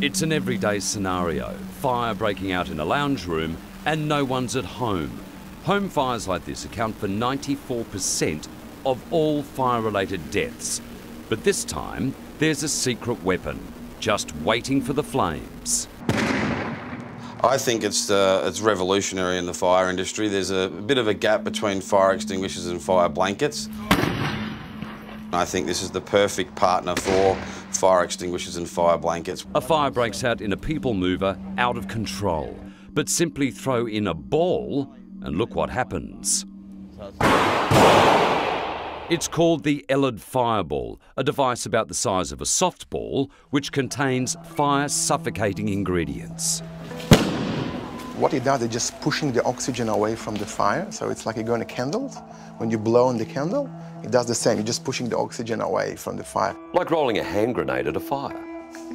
It's an everyday scenario, fire breaking out in a lounge room and no one's at home. Home fires like this account for 94% of all fire-related deaths. But this time, there's a secret weapon, just waiting for the flames. I think it's revolutionary in the fire industry. There's a bit of a gap between fire extinguishers and fire blankets. I think this is the perfect partner for fire extinguishers and fire blankets. A fire breaks out in a people mover out of control, but simply throw in a ball and look what happens. It's called the Elide Fire Ball, a device about the size of a softball which contains fire-suffocating ingredients. What it does is just pushing the oxygen away from the fire, so it's like you're going to candles. When you blow on the candle, it does the same. You're just pushing the oxygen away from the fire. Like rolling a hand grenade at a fire.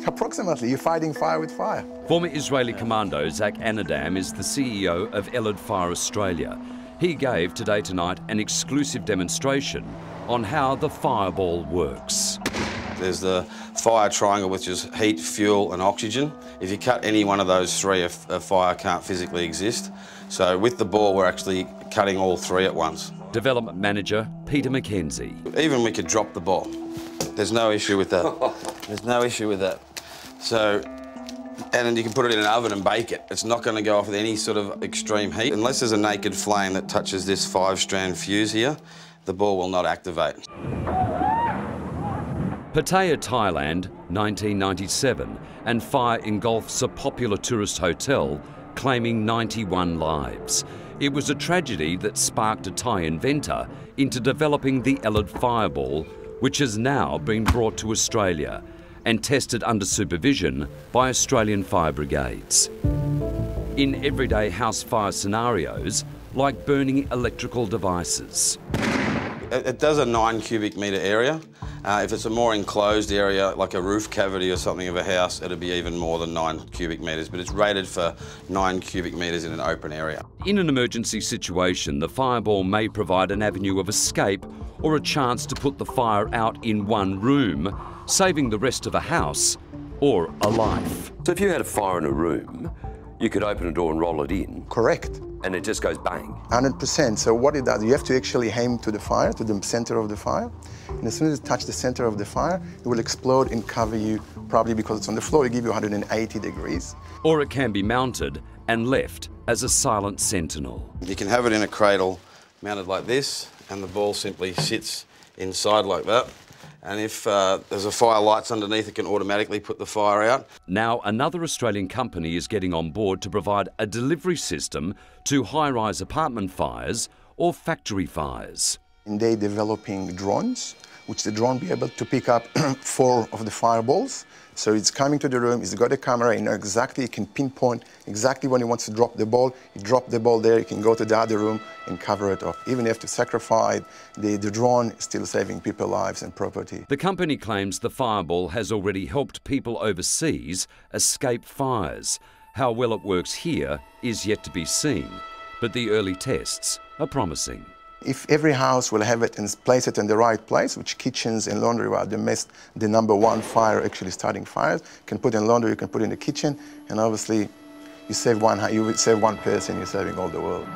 Approximately. You're fighting fire with fire. Former Israeli commando Zach Anadam is the CEO of Elide Fire Australia. He gave Today Tonight an exclusive demonstration on how the fireball works. There's the fire triangle, which is heat, fuel and oxygen. If you cut any one of those three, a fire can't physically exist. So with the ball, we're actually cutting all three at once. Development Manager Peter McKenzie. Even we could drop the ball. There's no issue with that. There's no issue with that. So, and then you can put it in an oven and bake it. It's not going to go off with any sort of extreme heat. Unless there's a naked flame that touches this 5-strand fuse here, the ball will not activate. Pattaya, Thailand, 1997, and fire engulfs a popular tourist hotel, claiming 91 lives. It was a tragedy that sparked a Thai inventor into developing the Elide Fire Ball, which has now been brought to Australia and tested under supervision by Australian fire brigades. In everyday house fire scenarios, like burning electrical devices. It does a 9 cubic metre area. If it's a more enclosed area, like a roof cavity or something of a house, it'll be even more than 9 cubic metres, but it's rated for 9 cubic metres in an open area. In an emergency situation, the fireball may provide an avenue of escape or a chance to put the fire out in one room, saving the rest of a house or a life. So if you had a fire in a room, you could open a door and roll it in. Correct. And it just goes bang. 100%. So what it does, you have to actually aim to the fire, to the center of the fire. And as soon as it touches the center of the fire, it will explode and cover you, probably because it's on the floor, it give you 180 degrees. Or it can be mounted and left as a silent sentinel. You can have it in a cradle mounted like this, and the ball simply sits inside like that. And if there's a fire lights underneath, it can automatically put the fire out. Now, another Australian company is getting on board to provide a delivery system to high-rise apartment fires or factory fires. And they're developing drones, which the drone be able to pick up 4 of the fireballs. So it's coming to the room, it's got a camera, you know exactly, you can pinpoint exactly when he wants to drop the ball. You drop the ball there, you can go to the other room and cover it up. Even if you have to sacrifice the drone, still saving people's lives and property. The company claims the fireball has already helped people overseas escape fires. How well it works here is yet to be seen, but the early tests are promising. If every house will have it and place it in the right place, which kitchens and laundry are the #1 fire actually starting fires, you can put in laundry, you can put in the kitchen, and obviously you save one person, you're saving all the world.